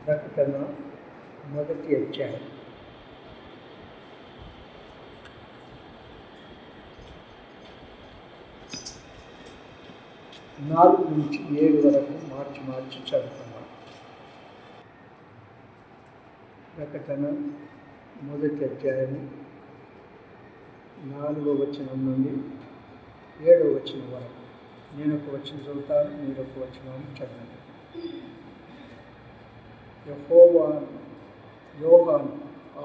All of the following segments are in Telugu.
ప్రకటన మొదటి అధ్యాయం 4 నుంచి 7 వరకు మార్చి చదువుకున్నాం. ప్రకటన మొదటి అధ్యాయము 4వ వచనం నుండి 7వ వచనం వరకు. నేను ఒక వచనం చదువుతాను, మీరు ఒక వచనాన్ని చదవండి. యోహాను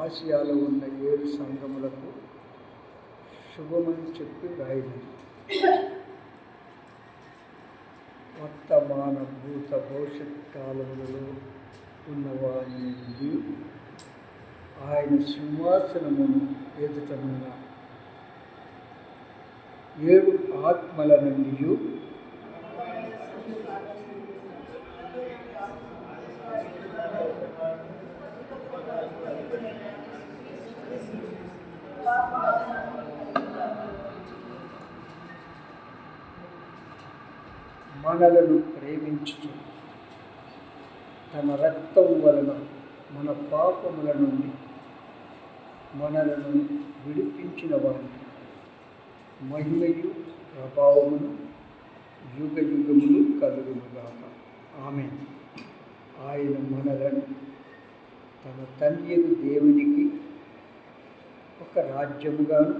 ఆసియాలో ఉన్న 7 సంఘములకు శుభమని చెప్పి రాయినది. వర్తమాన భూత భవిష్యత్ కాలములలో ఉన్నవాని నుండి ఆయన సింహాసనమును ఎదుటనున్న 7 ఆత్మల నుండి మనలను ప్రేమించుచు తన రక్తం వలన మన పాపముల నుండి మనలను విడిపించిన వారికి మహిమయు ప్రభావమును యుగ యుగములు కలుగునుగాక. ఆమేన్. ఆయన మనలను తన తండ్రి దేవునికి ఒక రాజ్యముగాను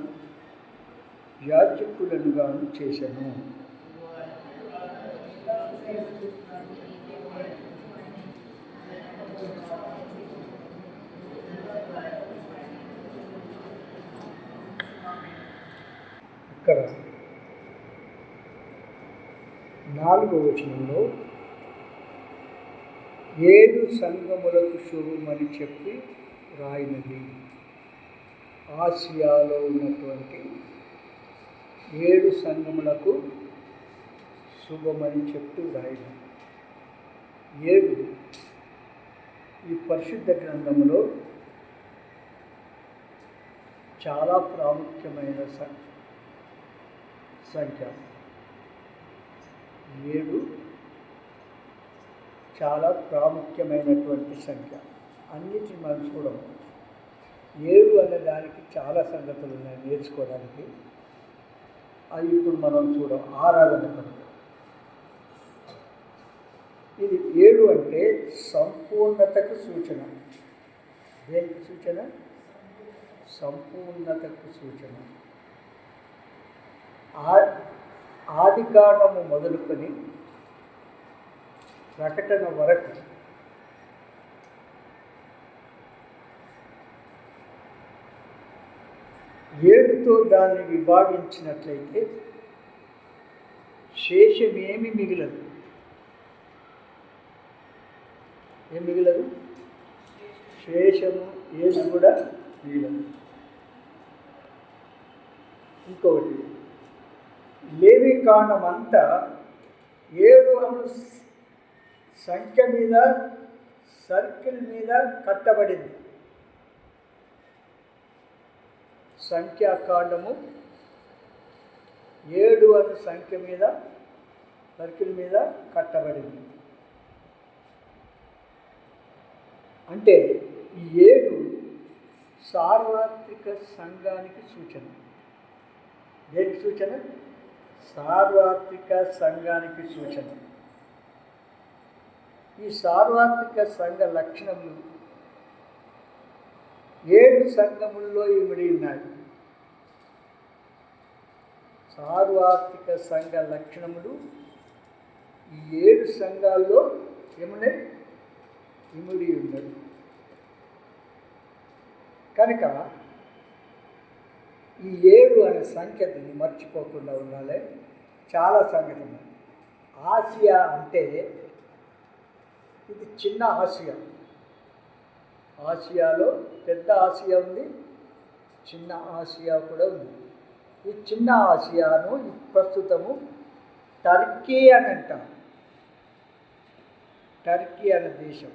యాజకులనుగాను చేసెను. ఇక్కడ 4వ వచనంలో 7 సంఘములకు శుభమని చెప్పి రాయినది. ఆసియాలో ఉన్నటువంటి 7 సంఘములకు శుభమని చెప్పి రాయినది. 7 ఈ పరిశుద్ధ గ్రంథంలో చాలా ప్రాముఖ్యమైన సంఖ్య. 7 చాలా ప్రాముఖ్యమైనటువంటి సంఖ్య. అన్నిటిని మనం చూడము. 7 అనే దానికి చాలా సంగతులు ఉన్నాయి నేర్చుకోవడానికి. అది ఇప్పుడు మనం చూడం. ఆరాధన కనుక ఇది 7 అంటే సంపూర్ణతకు సూచన. దేనికి సూచన? సంపూర్ణతకు సూచన. ఆది కాండము మొదలుకొని ప్రకటన వరకు 7తో దాన్ని విభాగించినట్లయితే శేషమేమి మిగలదు. ఏం మిగలదు? శేషము ఏది కూడా మిగలదు. ఇంకొకటి, లేవి కాండం అంతా 7 సంఖ్య మీద సర్కిల్ మీద కట్టబడింది. సంఖ్యాకాండము 7 సంఖ్య మీద సర్కిల్ మీద కట్టబడింది. అంటే ఈ 7 సార్వత్రిక సంఘానికి సూచన. దేనికి సూచన? సార్వత్రిక సంఘానికి సూచన. ఈ సార్వత్రిక సంఘ లక్షణములు 7 సంఘముల్లో ఇమిడి ఉన్నాయి. సార్వత్రిక సంఘ లక్షణములు ఈ 7 సంఘాల్లో ఏమున్నాయి? ఇమిడి ఉన్నది. కనుక ఈ 7 అనే సంఖ్యని మర్చిపోకుండా ఉండాలి. చాలా సంగతి ఉన్నాయి. ఆసియా అంటే ఇది చిన్న ఆసియా. ఆసియాలో పెద్ద ఆసియా ఉంది, చిన్న ఆసియా కూడా ఉంది. ఈ చిన్న ఆసియాను ప్రస్తుతము టర్కీ అని అంటారు. టర్కీ అనే దేశం.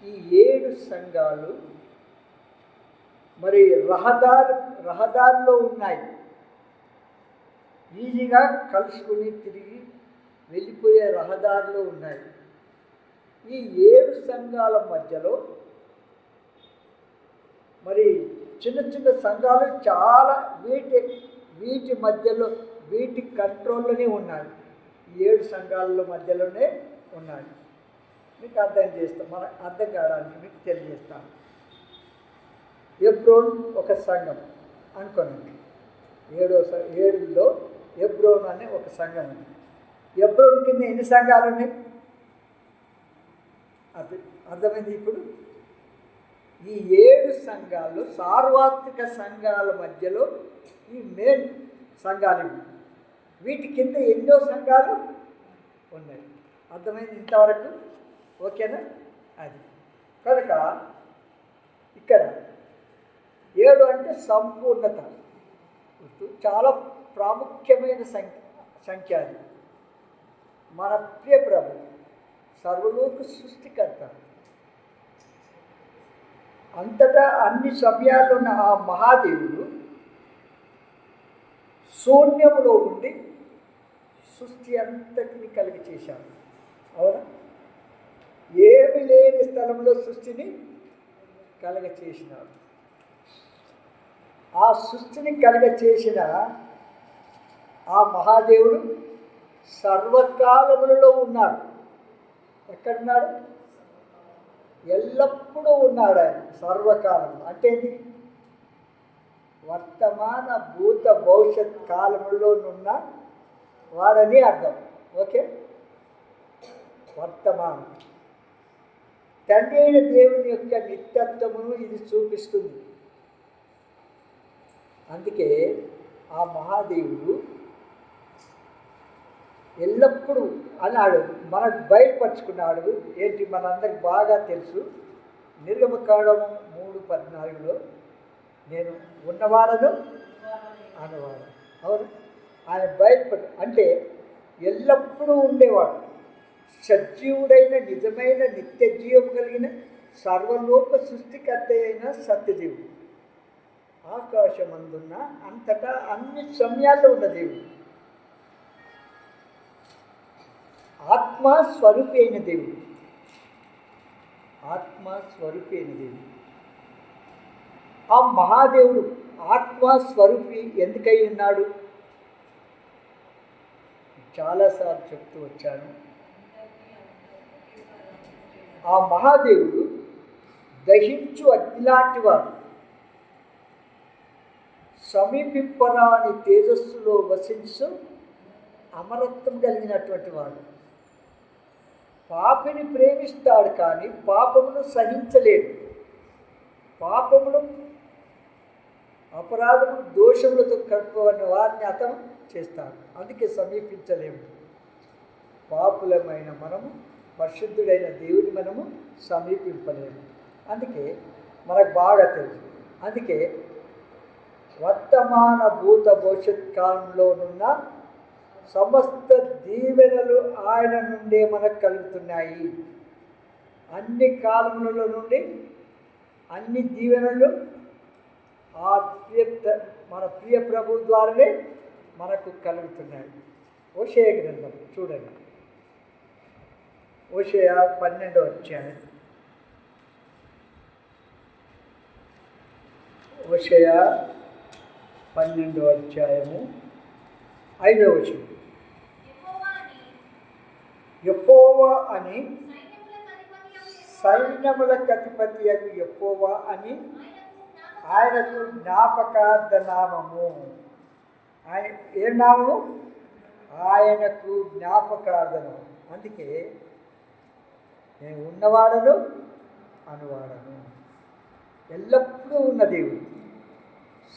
ఈ 7 సంఘాలు మరి రహదారిలో ఉన్నాయి. ఈజీగా కలుసుకుని తిరిగి వెళ్ళిపోయే రహదారిలో ఉన్నాయి. ఈ 7 సంఘాల మధ్యలో మరి చిన్న చిన్న సంఘాలు చాలా వీటి మధ్యలో వీటి కంట్రోల్లోనే ఉన్నాయి. ఈ 7 సంఘాల మధ్యలోనే ఉన్నాయి. మీకు అర్థం కావడానికి మీకు తెలియజేస్తాను. ఎబ్రోన్ ఒక సంఘం అనుకోనండి. 7లో ఎబ్రోన్ అనే ఒక సంఘం ఉంది. ఎబ్రోన్ కింద ఎన్ని సంఘాలు ఉన్నాయి? అర్థమైంది. ఇప్పుడు ఈ 7 సంఘాలు సార్వత్రిక సంఘాల మధ్యలో ఈ మెయిన్ సంఘాలు. వీటి కింద ఎన్నో సంఘాలు ఉన్నాయి. అర్థమైంది ఇంతవరకు? ఓకేనా? అది కనుక ఇక్కడ 7 అంటే సంపూర్ణత. చాలా ప్రాముఖ్యమైన సంఖ్య అది. మన ప్రియ ప్రభు సర్వలోక సృష్టికర్త, అంతటా అన్ని సమయాల్లో ఉన్న ఆ మహాదేవుడు శూన్యములో ఉండి సృష్టి అంతటిని కలిగి చేశాడు. అవునా? ఏమి లేని స్థలంలో సృష్టిని కలగ చేసినాడు. ఆ సృష్టిని కలగ చేసిన ఆ మహాదేవుడు సర్వకాలములలో ఉన్నాడు. ఎక్కడున్నాడు? ఎల్లప్పుడూ ఉన్నాడు ఆయన. సర్వకాలం అంటే ఏంటి? వర్తమాన భూత భవిష్యత్ కాలములోనున్న వాడని అర్థం. ఓకే? వర్తమానం తండ్రి అయిన దేవుని యొక్క నిత్యత్వమును ఇది చూపిస్తుంది. అందుకే ఆ మహాదేవుడు ఎల్లప్పుడూ అన్నాడు, మనకు బయలుపరుచుకున్నాడు. ఏంటి? మనందరికి బాగా తెలుసు. నిర్గమకాండము 3:14 నేను ఉన్నవాడను అన్నవాడు. అవును, ఆయన అంటే ఎల్లప్పుడూ ఉండేవాడు. సజీవుడైన నిజమైన నిత్య జీవం కలిగిన సర్వలోక సృష్టికర్త అయిన సత్యదేవుడు. ఆకాశమందున్న అంతటా అన్ని సమయాల్లో ఉన్న దేవుడు. ఆత్మస్వరూపి అయిన దేవుడు. ఆత్మస్వరూపి అయిన దేవుడు. ఆ మహాదేవుడు ఆత్మస్వరూపి ఎందుకై ఉన్నాడు? చాలాసార్లు చెప్తూ వచ్చాను. ఆ మహాదేవుడు దహించు అగ్నిలాంటి వాడు. సమీపింపరాని తేజస్సులో వసించు అమరత్వం కలిగినటువంటి వాడు. పాపిని ప్రేమిస్తాడు కానీ పాపమును సహించలేడు. పాపమును, అపరాధమును, దోషములతో కలుపుకున్న వారిని అతను చేస్తాడు. అందుకే సమీపించలేము. పాపులమైన మనము, పరిశుద్ధుడైన దేవుని మనము సమీపింపలేము. అందుకే మనకు బాగా తెలుసు. అందుకే వర్తమాన భూత భవిష్యత్ కాలంలోనున్న సమస్త దీవెనలు ఆయన నుండే మనకు కలుగుతున్నాయి. అన్ని కాలములలో నుండి అన్ని దీవెనలు మన ప్రియ ప్రభు ద్వారానే మనకు కలుగుతున్నాయి. హోషేయ గ్రంథం చూడండి. హోషేయ 12వ అధ్యాయం. హోషేయ 12వ అధ్యాయము 5వ వచనం. యెహోవా అని సైన్యములకు అధిపతి అని యెహోవా అని ఆయనకు జ్ఞాపకార్థ నామము. ఆయన ఏ నామము? ఆయనకు జ్ఞాపకార్థ నామం. అందుకే నేను ఉన్నవాడను అనువాడను. ఎల్లప్పుడూ ఉన్న దేవుడు,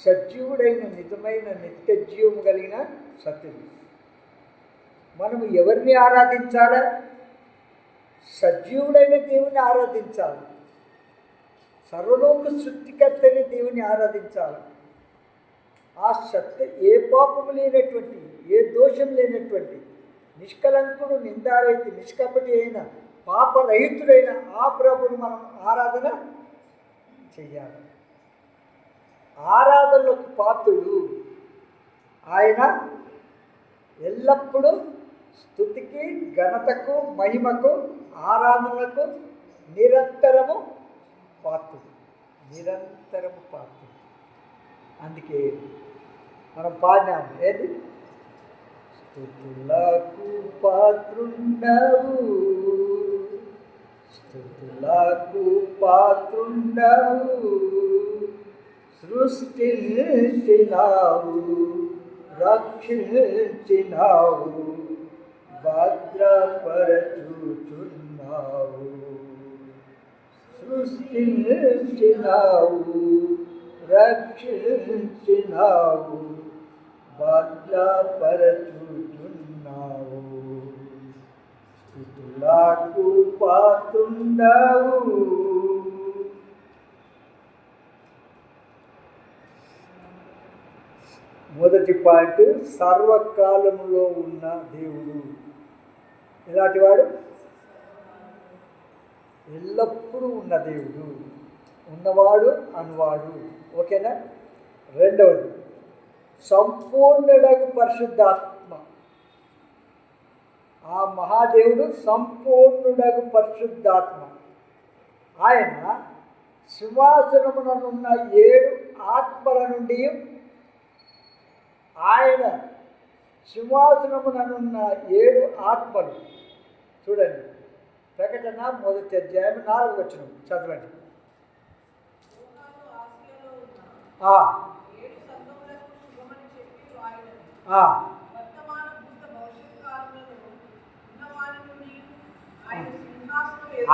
సజీవుడైన నిజమైన నిత్య జీవము కలిగిన సత్యుడు. మనము ఎవరిని ఆరాధించాలా? సజీవుడైన దేవుని ఆరాధించాలి. సర్వలోక సృష్టికర్తని దేవుని ఆరాధించాలి. ఆ సత్య ఏ పాపము లేనటువంటి, ఏ దోషం లేనటువంటి, నిష్కలంకుడు, నిందారహిత, నిష్కపటి అయిన, పాపరహితుడైన ఆ ప్రభువును మనం ఆరాధన చెయ్యాలి. ఆరాధనలకు పాత్రుడు ఆయన. ఎల్లప్పుడూ స్తుతికి, ఘనతకు, మహిమకు, ఆరాధనలకు నిరంతరము పాత్రుడు. నిరంతరము పాత్రుడు. అందుకే మనం పాడినాము ఏది? స్తుతులకు పాత్రుండవు, స్తుతులకు పాత్రుండవు, సృష్టించినావు, రక్షించినావు, భద్రపరచుచున్నావు. సృష్టించినావు, రక్షించినావు, భద్రపరచుచున్నావు. స్తుతులకు పాత్రుండవు. మొదటి పాయింట్, సర్వకాలములో ఉన్న దేవుడు. ఎలాంటి వాడు? ఎల్లప్పుడూ ఉన్న దేవుడు, ఉన్నవాడు అనువాడు. ఓకేనా? రెండవది, సంపూర్ణుడగు పరిశుద్ధాత్మ. ఆ మహాదేవుడు సంపూర్ణుడగు పరిశుద్ధాత్మ. ఆయన సింహాసనముననున్న 7 ఆత్మల నుండి, ఆయన సింహాసనముననున్న 7 ఆత్మలు. చూడండి, ప్రకటన 1వ అధ్యాయం 4వ వచనం చదవండి.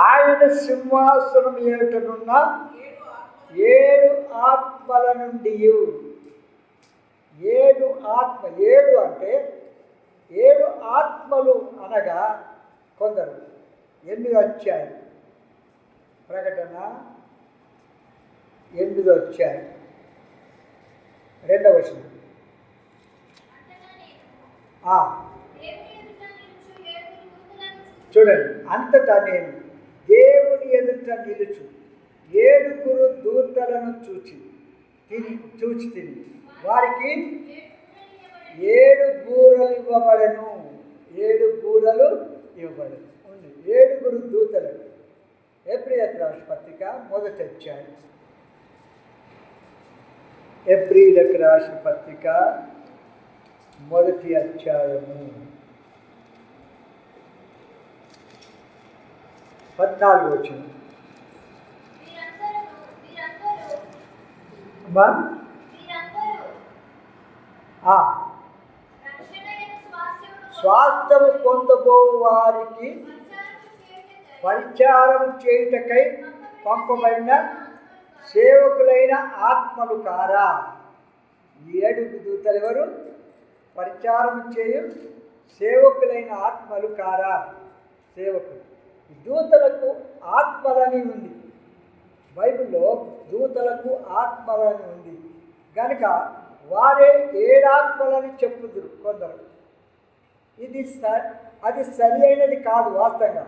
ఆయన సింహాసనం ఏటనున్న 7 ఆత్మల నుండి. 7 ఆత్మ, 7 అంటే 7 ఆత్మలు అనగా కొందరు. 8వ అధ్యాయం ప్రకటన 8వ అధ్యాయం 2వ వచనం. చూడండి, అంతటా నేను దేవుని ఎదుట నిలుచు 7 దూతలను చూచి తిని వారికి 7 బూరలు ఇవ్వబడెను. 7 బూరలు ఇవ్వబడెను. 7 దూతలు. హెబ్రీయులకు రాసిన పత్రిక 1వ అధ్యాయం. హెబ్రీయులకు రాసిన పత్రిక 1వ అధ్యాయము 14వ వచనం. స్వాస్థ్యము పొందబో వారికి పరిచారం చేయుటకై పంపబడిన సేవకులైన ఆత్మలు కారా? 7 దూతలు ఎవరు? పరిచారం చేయు సేవకులైన ఆత్మలు కారా? సేవకులు. దూతలకు ఆత్మలని ఉంది. బైబిల్లో దూతలకు ఆత్మలని ఉంది కనుక వారే 7 ఆత్మలని చెప్పుదురు కొందరు. అది సరి అయినది కాదు. వాస్తవంగా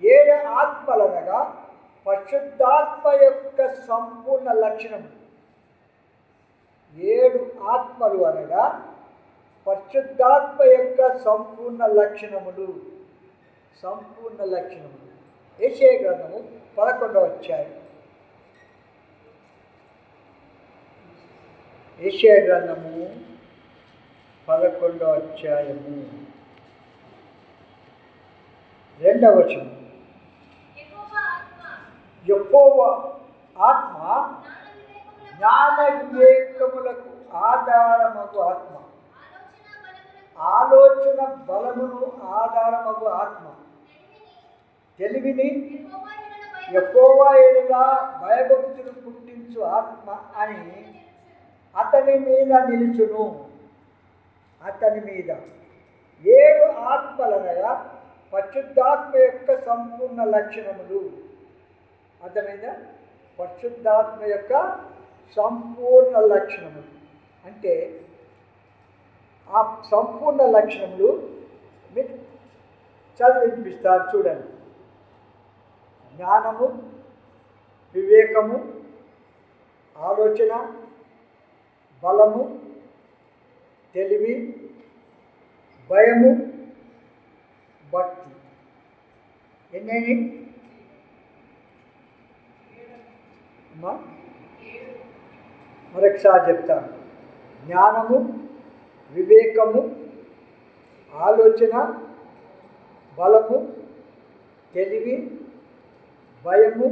7 ఆత్మలనగా పరిశుద్ధాత్మ యొక్క సంపూర్ణ లక్షణం. 7 ఆత్మలు అనగా పరిశుద్ధాత్మ యొక్క సంపూర్ణ లక్షణములు. యెషయా గ్రంథము 11వ అధ్యాయం. యెషయా గ్రంథము 11వ అధ్యాయము 2వ వచనం. యెహోవా ఆత్మ జ్ఞాన వివేకములకు ఆధారమగు ఆత్మ, ఆలోచన బలమును ఆధారమగు ఆత్మ, తెలివిని యెహోవా యెడల భయభక్తులు పుట్టించు ఆత్మ అని అతని మీద నిలుచును. అతని మీద 7 ఆత్మలనగా పరిశుద్ధాత్మ యొక్క సంపూర్ణ లక్షణములు. అర్థమైందా? పరిశుద్ధాత్మ యొక్క సంపూర్ణ లక్షణములు అంటే ఆ సంపూర్ణ లక్షణములు మీకు చదివినిపిస్తారు. చూడండి, జ్ఞానము, వివేకము, ఆలోచన, బలము, తెలివి, భయము, భక్తి. ఎన్నైనా అమ్మా మరొకసారి చెప్తాను. జ్ఞానము, వివేకము, ఆలోచన, బలము, తెలివి, భయము,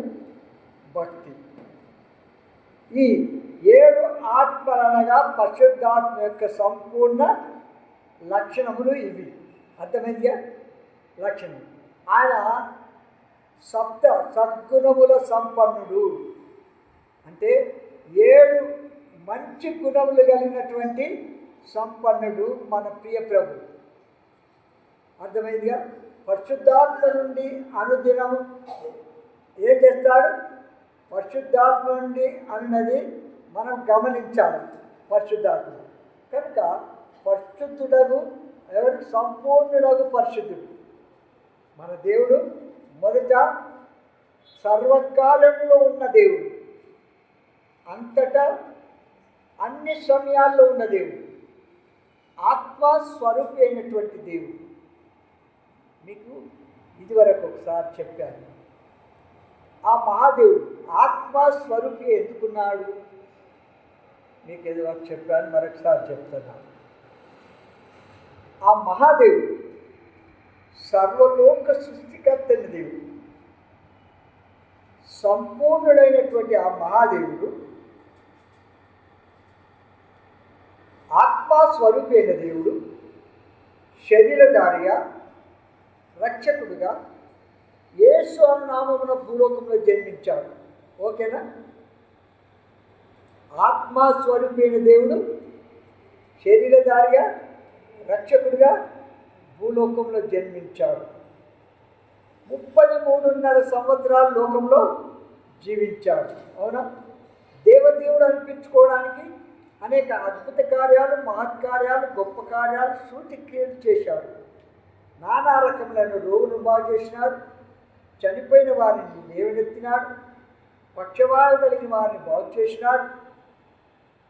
భక్తి. ఈ 7 ఆత్మలనగా పరిశుద్ధాత్మ యొక్క సంపూర్ణ లక్షణములు ఇవి. అర్థమైందిగా? లక్షణం. ఆయన సద్గుణముల సంపన్నుడు అంటే 7 మంచి గుణములు కలిగినటువంటి సంపన్నుడు మన ప్రియ ప్రభు. అర్థమైందిగా? పరిశుద్ధాత్మ నుండి అనుదినం ఏం చేస్తాడు? పరిశుద్ధాత్మ నుండి అన్నది మనం గమనించాలి. పరిశుద్ధాత్మ కనుక పరిశుద్ధుడగు ఎవరు? సంపూర్ణుడగు పరిశుద్ధుడు మన దేవుడు. మొదట సర్వకాలంలో ఉన్న దేవుడు, అంతటా అన్ని సమయాల్లో ఉన్న దేవుడు, ఆత్మస్వరూపి అయినటువంటి దేవుడు. మీకు ఇదివరకు ఒకసారి చెప్పాను. ఆ మహాదేవుడు ఆత్మస్వరూపి ఎందుకున్నాడు మీకు ఇదివరకు చెప్పాను, మరొకసారి చెప్తున్నాను. ఆ మహాదేవుడు సర్వలోక సృష్టికర్త అయిన దేవుడు, సంపూర్ణుడైనటువంటి ఆ మహాదేవుడు ఆత్మస్వరూపి అయిన దేవుడు శరీరధారిగా రక్షకుడిగా యేసు అను నామమున భూలోకంలో జన్మించాడు. ఓకేనా? ఆత్మస్వరూపి అయిన దేవుడు శరీరధారిగా రక్షకుడిగా భూలోకంలో జన్మించాడు. 33.5 సంవత్సరాలు లోకంలో జీవించాడు. అవునా? దేవదేవుడు అనిపించుకోవడానికి అనేక అద్భుత కార్యాలు, మహత్కార్యాలు, గొప్ప కార్యాలు, సూచక్రియలు చేశాడు. నానా రకములైన రోగులను బాగు చేసినాడు. చనిపోయిన వారిని లేవనెత్తినాడు. పక్షవాయు కలిగిన వారిని బాగు చేసినాడు.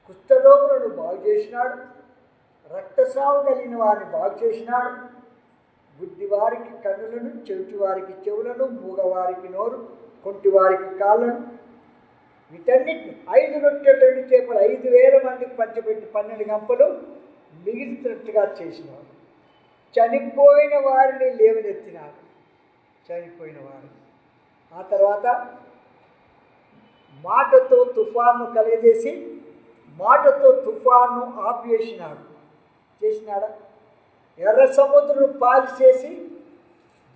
కుష్ఠరోగులను బాగు చేసినాడు. రక్తస్రావం కలిగిన వారిని బాగు చేసినాడు. గుడ్డివారికి కన్నులను, చెవిటివారికి చెవులను, మూగవారికి నోరు, కొంటివారికి కాళ్ళను, వీటన్నిటిని 5 రొట్టెలు 2 చేపలు 5,000 మందికి పంచిపెట్టి 12 గంపలు మిగిలినట్టుగా చేసినాడు. చనిపోయిన వారిని లేవనెత్తినాడు. చనిపోయిన వారిని ఆ తర్వాత మాటతో తుఫాను కలిగజేసి మాటతో తుఫాను ఆపివేసినాడు. చేసినాడా? ఎర్ర సముద్రం పాలు చేసి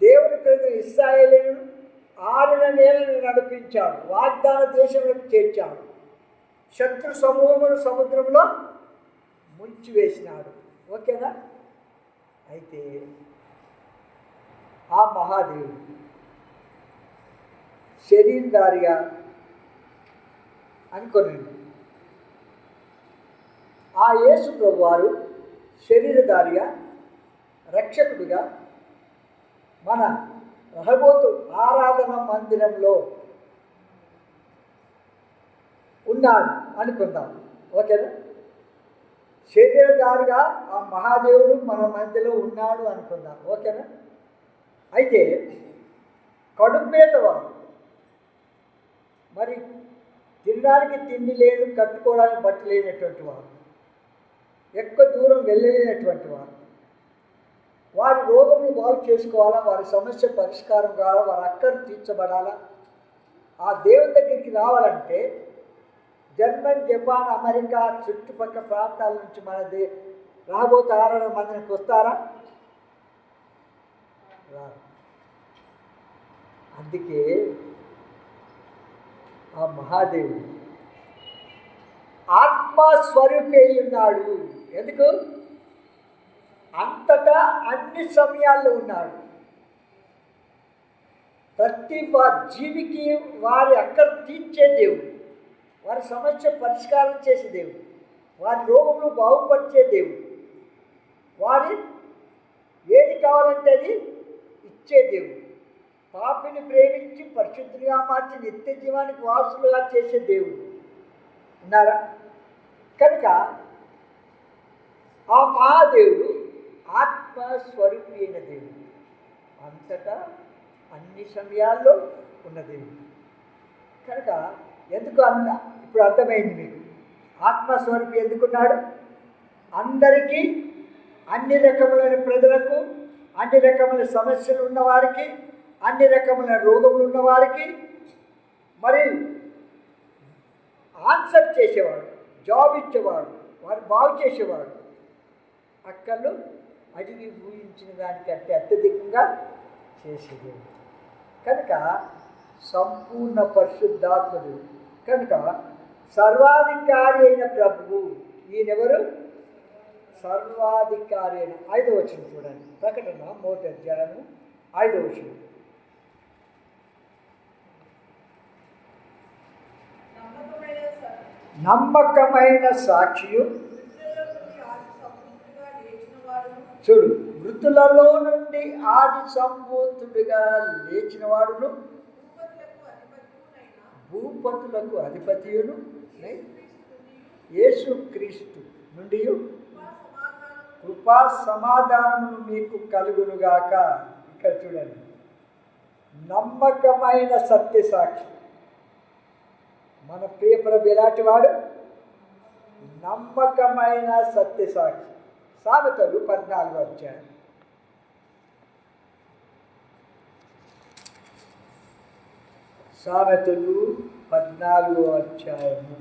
దేవుని ప్రజలు ఇశ్రాయేలీయులను 6 నెలలు నడిపించాడు. వాగ్దాన దేశంలోకి చేర్చాడు. శత్రు సమూహమును సముద్రంలో ముంచివేసినాడు. ఓకేనా? అయితే ఆ మహాదేవుడు శరీరధారిగా అనుకోనండి. ఆ యేసు ప్రభువారు శరీరధారిగా రక్షకుడిగా మన రహబోతు ఆరాధన మందిరంలో ఉన్నాడు అనుకుందాం. ఓకేనా? శరీరధారిగా ఆ మహాదేవుడు మన మధ్యలో ఉన్నాడు అనుకుందాం. ఓకేనా? అయితే కడుపేదవాడు, మరి తినడానికి తిండి లేదు, కట్టుకోవడానికి బట్ట లేనటువంటి వారు, ఎక్కువ దూరం వెళ్ళలేనటువంటి వారు, వారి రోగములు బాగు చేసుకోవాలా, వారి సమస్య పరిష్కారం కావాలా, వారి అక్కలు తీర్చబడాలా, ఆ దేవుని దగ్గరికి రావాలంటే జర్మన్, జపాన్, అమెరికా చుట్టుపక్కల ప్రాంతాల నుంచి మన రాబోతే ఆరాధన మందిరానికి వస్తారా? రారు. అందుకే ఆ మహాదేవుడు ఆత్మస్వరూపి అయి ఉన్నాడు. ఎందుకు? అంతటా అన్ని సమయాల్లో ఉన్నాడు. ప్రతి జీవికి వారి అక్కర తీర్చే దేవుడు, వారి సమస్య పరిష్కారం చేసే దేవుడు, వారి రోగములు బాగుపరిచే దేవుడు, వారి ఏది కావాలంటే అది ఇచ్చే దేవుడు, పాపిని ప్రేమించి పరిశుద్ధులుగా మార్చి నిత్య జీవానికి వారసులుగా చేసే దేవుడు ఉన్నారా? కనుక ఆ మహాదేవుడు ఆత్మస్వరూపి అయిన దేవుడు. అంతటా అన్ని సమయాల్లో ఉన్న దేవుడు కనుక ఎందుకు ఇప్పుడు అర్థమైంది మీకు. ఆత్మస్వరూపి ఎందుకున్నాడు? అందరికీ, అన్ని రకములైన ప్రజలకు, అన్ని రకముల సమస్యలు ఉన్నవారికి, అన్ని రకముల రోగములు ఉన్నవారికి మరి ఆన్సర్ చేసేవాడు, జాబ్ ఇచ్చేవాడు, వారు బాగు చేసేవాడు. అక్కలు అడిగి ఊహించిన దానికంటే అత్యధికంగా చేసేది కనుక సంపూర్ణ పరిశుద్ధాత్ముడు. కనుక సర్వాధికారి అయిన ప్రభువు ఈయనెవరు? సర్వాధికారి అయిన 5వ వచనం చూడండి. ప్రకటన 3వ అధ్యాయము 5వ వచనం. నమ్మకమైన సాక్షియు, చూడు, మృతులలో నుండి ఆది సంభూతుడిగా లేచిన వాడును, భూపతులకు అధిపతియును యేసుక్రీస్తు నుండి కృపా సమాధానమును మీకు కలుగునుగాక. ఇక్కడ చూడండి, నమ్మకమైన సత్యసాక్షి. మన ప్రియ ప్రభు ఎలాంటి వాడు? నమ్మకమైన సత్యసాక్షి. సామెతలు 14వ అధ్యాయం. సామెతలు 14వ అధ్యాయము.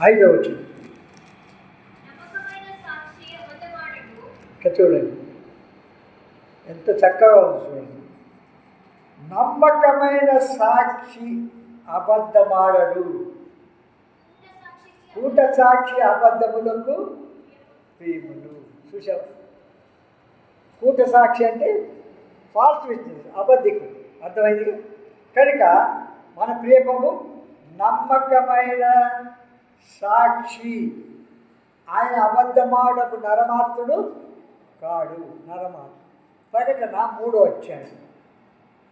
ఐదవ వచనం. ఇక్కడ చూడండి ఎంత చక్కగా ఉంది. చూడండి, నమ్మకమైన సాక్షి అబద్ధమాడడు, కూట సాక్షి అబద్ధములకు ప్రియములు. చూసావు, కూట సాక్షి అంటే ఫాల్స్ విట్నెస్, అబద్ధికుడు. అర్థమైంది కనుక మన ప్రియము నమ్మకమైన సాక్షి. ఆయన అబద్ధమాడకు నరమాత్రుడు కాడు. నరమాత్రుడు. ప్రకటన 3వ అధ్యాయం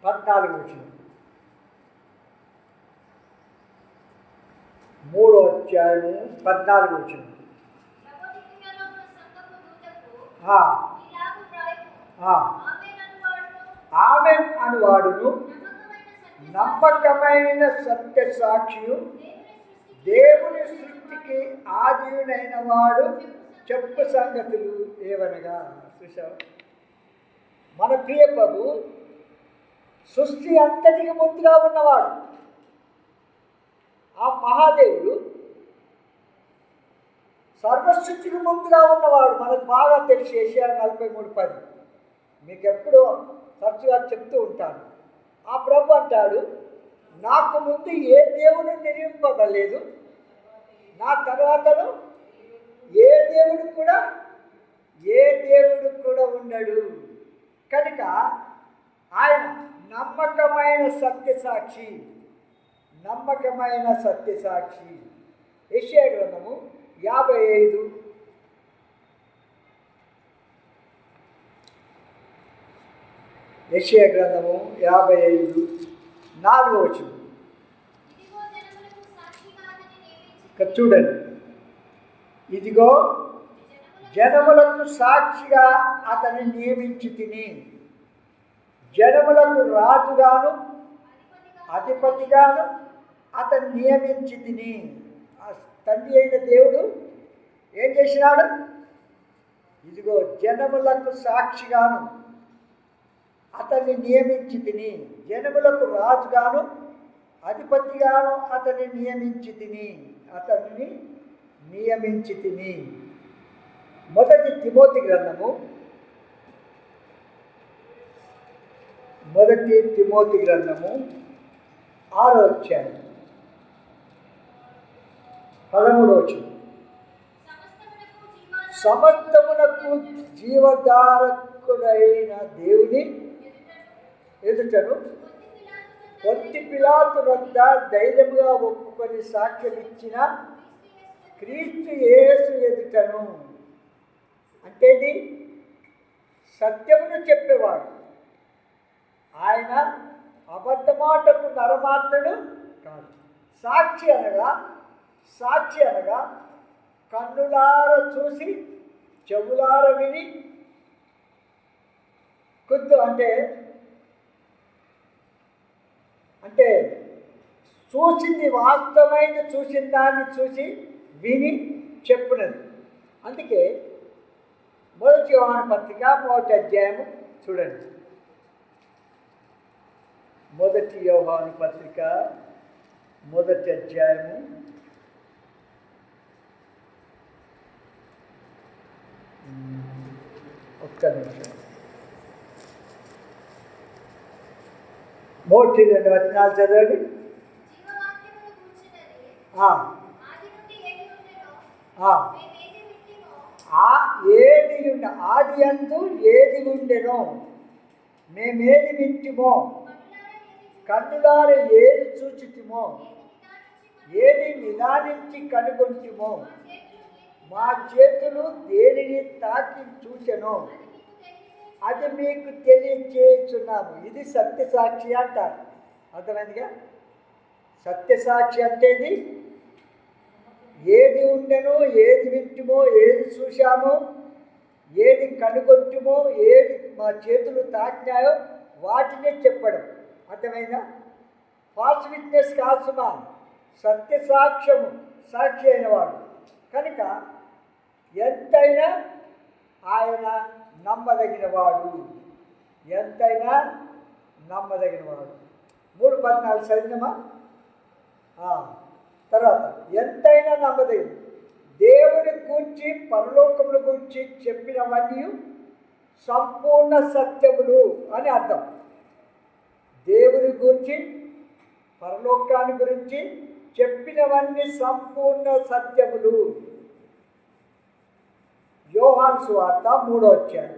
14వ వచనం. 3వ అధ్యాయము 14వ వచనం. ఆమెన్ అనువాడును నమ్మకమైన సత్య సాక్షియు, దేవుని సృష్టికి ఆదియుడైన వాడు చెప్పు సంగతులు ఏవనగా. చూసావు, మన ప్రియ ప్రభు సృష్టి అంతటికి ముందుగా ఉన్నవాడు. ఆ మహాదేవుడు సర్వసృష్టికి ముందుగా ఉన్నవాడు. మనకు బాగా తెలిసి ఏషియా 43:10 మీకు ఎప్పుడూ తరచుగా చెప్తూ ఉంటాను. ఆ ప్రభు అంటాడు, నాకు ముందు ఏ దేవుడు నిర్మింపబడలేదు, నా తర్వాతను ఏ దేవుడు కూడా ఉండడు. కనుక ఆయన నమ్మకమైన సత్యసాక్షి. నమ్మకమైన సత్యసాక్షి. యెషయా గ్రంథము 55 యెషయా గ్రంథము 55 4వ వచనం. ఇక్కడ చూడండి, ఇదిగో జనములకు సాక్షిగా అతన్ని నియమించి తిని, జనములకు రాజుగాను అధిపతిగాను అతన్ని నియమించి తిని. ఆ తండ్రి అయిన దేవుడు ఏం చేసినాడు? ఇదిగో జనములకు సాక్షిగాను అతన్ని నియమించి తిని, జనములకు రాజుగాను అధిపతిగాను అతన్ని నియమించి తిని. మొదటి తిమోతి గ్రంథము 6వ అధ్యాయం 13వ వచనం. సమస్తమునకు జీవధారకుడైన దేవుని ఎదుటను పొంతి పిలాతు వద్ద ధైర్యముగా ఒప్పుకొని సాక్ష్యం ఇచ్చిన క్రీస్తు యేసు ఎదుటను. అంటే ఇది సత్యమును చెప్పేవాడు. ఆయన అబద్ధమాటకు నరమాత్రుడు కాదు, సాక్షి అనగా కన్నులార చూసి చెవులార విని అంటే చూసింది వాస్తవమైన చూసిన దాన్ని చూసి విని చెప్పునది. అందుకే మొదటి యోహాను పత్రిక 1వ అధ్యాయము చూడండి. మొదటి యోహాను పత్రిక 1వ అధ్యాయము 1 నిమిషం 1-2 వచనాలు చదవండి. ఆది అందు ఏది ఉండెనో మేమేది వింటిమో, కన్నులార ఏది చూచితిమో, ఏది నిదానించి కనుగొంటిమో, మా చేతులు దేనిని తాకి చూచెనో అది మీకు తెలియచేస్తున్నాము. ఇది సత్యసాక్షి అంటారు. అర్థమైందిగా? సత్యసాక్షి అంటేది ఏది ఉండెనో, ఏది వింటుమో, ఏది చూశామో, ఏది కనుగొంటుమో, ఏది మా చేతులు తాకినాయో వాటినే చెప్పడం. అర్థమైందా? ఫాల్స్ విట్నెస్ కాసుమా, సత్యసాక్ష్యము సాక్షి అయినవాడు కనుక ఎంతైనా ఆయన నమ్మదగినవాడు. 3:14 చదివినమా? తర్వాత ఎంతైనా నమ్మదగిన దేవుని గూర్చి పరలోకముల గురించి చెప్పినవన్నీ సంపూర్ణ సత్యములు అని అర్థం. దేవుని గురించి పరలోకాన్ని గురించి చెప్పినవన్నీ సంపూర్ణ సత్యములు. యోహాను సువార్త 3వ అధ్యాయం.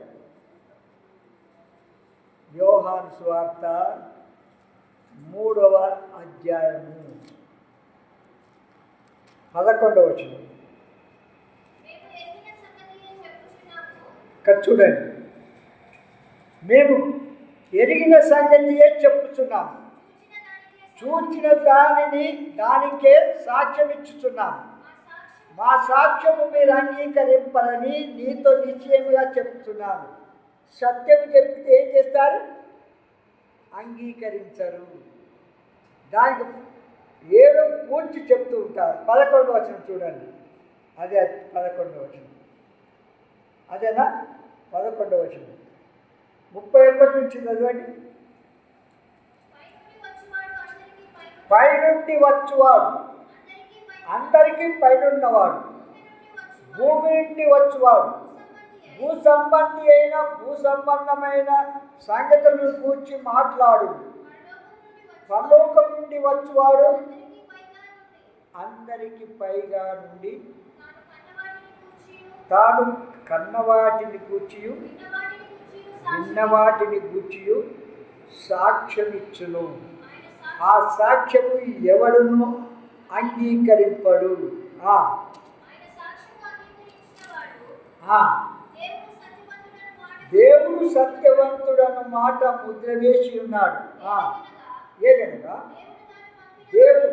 యోహాను సువార్త 3వ అధ్యాయము 11వ వచనం. ఇక్కడ చూడండి, మేము ఎరిగిన సంగతియే చెప్పుచున్నాము, చూచిన దానికే సాక్ష్యం ఇచ్చుచున్నాము. మా సాక్ష్యము మీరు అంగీకరింపరని నీతో నిశ్చయముగా చెప్తున్నాను. సత్యము చెప్పితే ఏం చేస్తారు? అంగీకరించరు. దానికి ఏదో పూర్తి చెప్తూ ఉంటారు. 11వ వచనం చూడండి. అదే 11వ వచనం. అదేనా? 11వ వచనం 31 నుంచి చదవండి. పైనుండి వచ్చువాడు అందరికీ పైనున్నవాడు, భూమి నుండి వచ్చువాడు భూ సంబంధమైన సంగతులను కూర్చి మాట్లాడు. పరలోకం నుండి వచ్చువాడు అందరికి పైగా నుండి తాను కన్నవాటిని కూర్చియు విన్నవాటిని కూర్చియు సాక్ష్యమిచ్చును. ఆ సాక్ష్యము ఎవడును అంగీకరింపడు. దేవుడు సత్యవంతుడను మాట ముద్ర వేసి ఉన్నాడు. ఏదనగా దేవుడు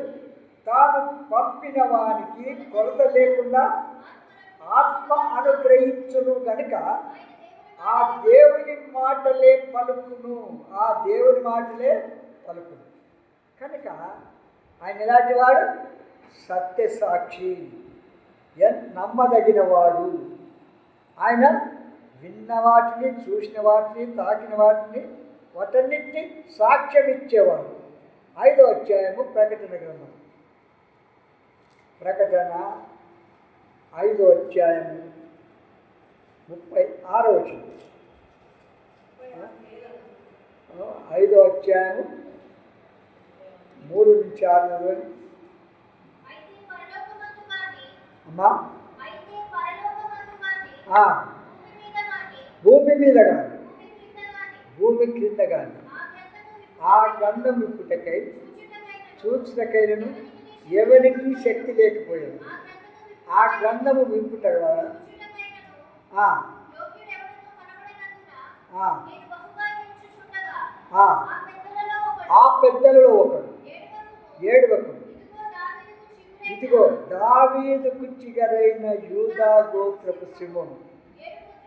తాను పంపిన వానికి కొరత లేకుండా ఆత్మ అనుగ్రహించును గనుక ఆ దేవుని మాటలే పలుకును. కనుక ఆయన ఎలాంటి వాడు? సత్యసాక్షి, నమ్మదగినవాడు. ఆయన విన్న వాటిని, చూసిన వాటిని, తాకిన వాటిని, వాటన్నిటిని సాక్ష్యం ఇచ్చేవాడు. 5వ అధ్యాయము ప్రకటన గ్రంథం. ప్రకటన 5వ అధ్యాయము 36వ వచనం. 5వ అధ్యాయము 3 నుంచి 6 చదవండి. అమ్మా, భూమి మీద కానీ భూమి క్రింద కానీ ఆ గ్రంథం విప్పుటకై చూచుటకైనను ఎవరికి శక్తి లేకపోయాడు. ఆ గ్రంథము విప్పుట ద్వారా ఆ పెద్దలలో ఒకడు ఏడువకు ఇదిగో దావీదు కుచ్చిగరైన యూదా గోత్రపు సింహము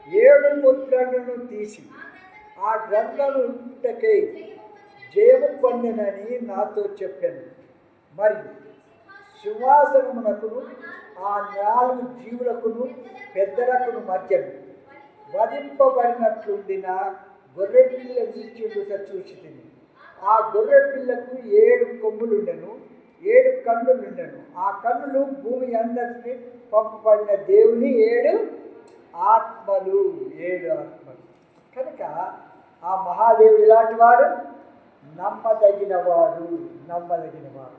7 ముద్రలను తీసి ఆ గ్రంథముటకై జయము పొందెనని నాతో చెప్పాను. మరియు సింహాసనమునకును ఆ 4 జీవులకును పెద్దలకును మధ్యను వధింపబడినట్లుండిన గొర్రెపిల్ల నిలిచిండుట చూచితిని. ఆ గొర్రెపిల్లకు 7 కొమ్ములుండెను, 7 కన్నులుండెను. ఆ కన్నులు భూమి అందరినీ పంపబడిన దేవుని 7 ఆత్మలు. 7 ఆత్మలు. కనుక ఆ మహాదేవుడు ఇలాంటి వాడు, నమ్మదగినవాడు.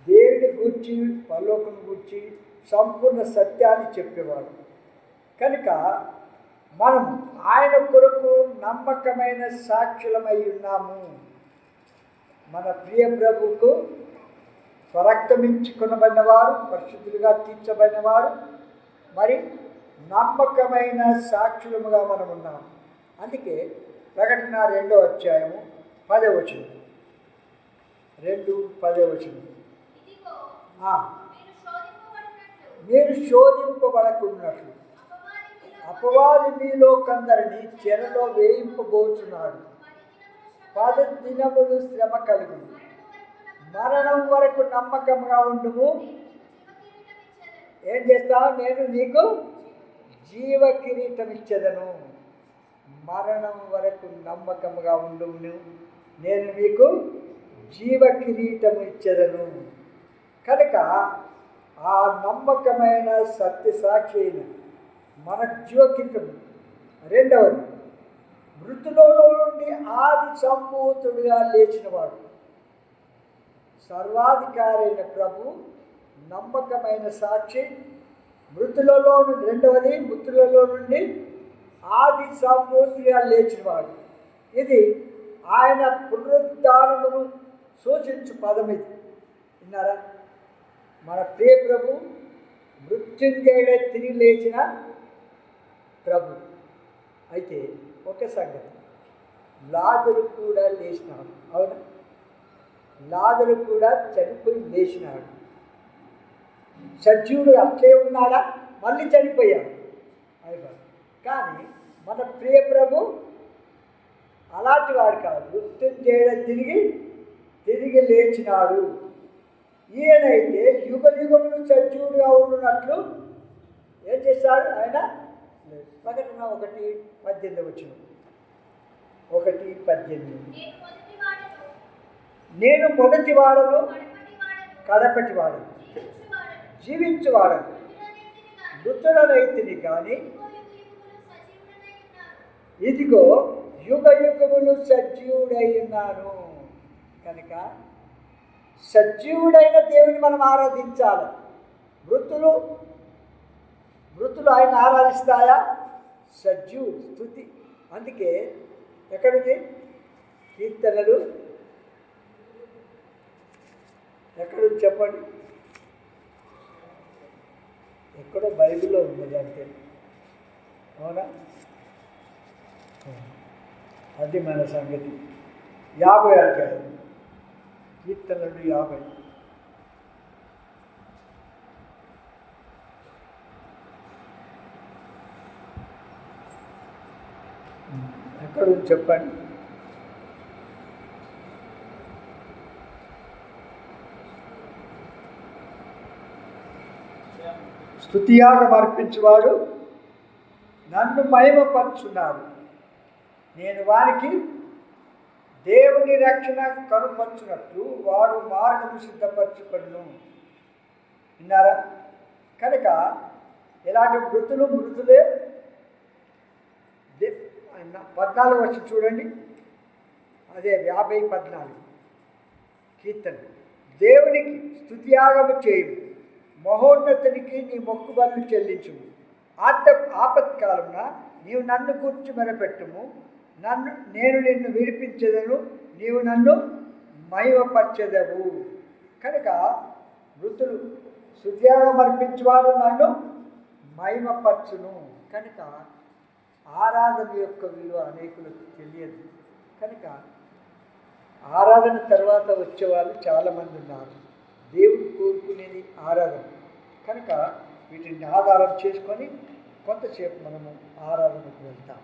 దేవుని గూర్చి, పరలోకం గూర్చి సంపూర్ణ సత్యాన్ని చెప్పేవాడు. కనుక మనం ఆయన కొరకు నమ్మకమైన సాక్షులమై ఉన్నాము. మన ప్రియ ప్రభువుకు స్వరక్తమించుకొనబడిన వారు, పరిశుద్ధులుగా తీర్చబడిన వారు, మరి నమ్మకమైన సాక్షులముగా మనం ఉన్నాము. అందుకే ప్రకటన 2వ అధ్యాయము 10వ వచనం, 2:10 వచనం, మీరు శోధింపబడకున్నట్లు అపవాది మీలో కొందరిని చెరలో వేయింపబోచున్నాడు. 10 దినములు శ్రమ కలుగును. మరణం వరకు నమ్మకంగా ఉండుము. ఏం చేస్తావు? నేను నీకు జీవ కిరీటం ఇచ్చేదను. మరణం వరకు నమ్మకంగా ఉండుము, నేను మీకు జీవ కిరీటం ఇచ్చేదను. కనుక ఆ నమ్మకమైన సత్యసాక్షి అయిన మనకు జీవ కిరీటం. 2వది, మృతులలో నుండి ఆది సంభూతుడిగా లేచినవాడు, సర్వాధికారి అయిన ప్రభు, నమ్మకమైన సాక్షి. మృతులలో నుండి 2వది, మృతులలో నుండి ఆది సంభూతుడిగా లేచినవాడు. ఇది ఆయన పునరుద్ధానమును సూచించు పదం. ఇది విన్నారా? మన ప్రియ ప్రభు మృత్యుంజయుడై తిరిగి లేచిన ప్రభు. అయితే ఒక సంగతి, లాజరు కూడా లేచినాడు. అవునా? లాజరు కూడా చనిపోయి లేచినాడు. సజీవుడు అట్లే ఉన్నాడా? మళ్ళీ చనిపోయాడు. కానీ మన ప్రియ ప్రభు అలాంటి వాడు కాదు. మృత్యుంజయుడై తిరిగి లేచినాడు. ఈయనైతే యుగ యుగములు సజీవుడుగా ఉండునట్లు ఏం చేశాడు ఆయన? ప్రకటన 1:18 వచ్చిన 1:18, నేను మొదటి వాడను, కడపటి వాడను, జీవించువాడను, మృతుడనైతిని కానీ ఇదిగో యుగ యుగములు సజీవుడై ఉన్నాను. కనుక సజీవుడైన దేవుని మనం ఆరాధించాలి. మృతులు ఆయన ఆరాధిస్తాయా? సజీవుడు స్తుతి. అందుకే ఎక్కడిది కీర్తనలు, ఎక్కడుంది చెప్పండి? ఎక్కడో బైబిల్లో ఉన్నది అంతే. అవునా? అది మన సంగతి. 50 అధ్యాయం కీర్తనలు 50. ఎక్కడ చెప్పండి? స్తుతియాగం అర్పించువాడు నన్ను మహిమపరచున్నాడు. నేను వారికి దేవుని రక్షణ కనుపరచున్నట్లు వాడు మార్గము సిద్ధపరచుకొనును. విన్నారా? కనుక ఇలాంటి మృతులే 14 వచ్చి చూడండి. అదే 50:14 కీర్తన. దేవునికి స్తుతియాగము చేయు, మహోన్నతునికి నీ మొక్కుబళ్ళు చెల్లించుము. ఆపత్కాలమున నీవు నన్ను కూర్చి మొరపెట్టుము. నేను నిన్ను విడిపించెదను, నీవు నన్ను మహిమపరచెదవు. కనుక మృతులు స్తుతియాగం అర్పించువాడు నన్ను మహిమపరచును. కనుక ఆరాధన యొక్క విలువ అనేకులకు తెలియదు. కనుక ఆరాధన తర్వాత వచ్చేవాళ్ళు చాలామంది ఉన్నారు. దేవుడు కోరుకునేది ఆరాధన. కనుక వీటిని ఆధారం చేసుకొని కొంతసేపు మనము ఆరాధనకు వెళ్తాం.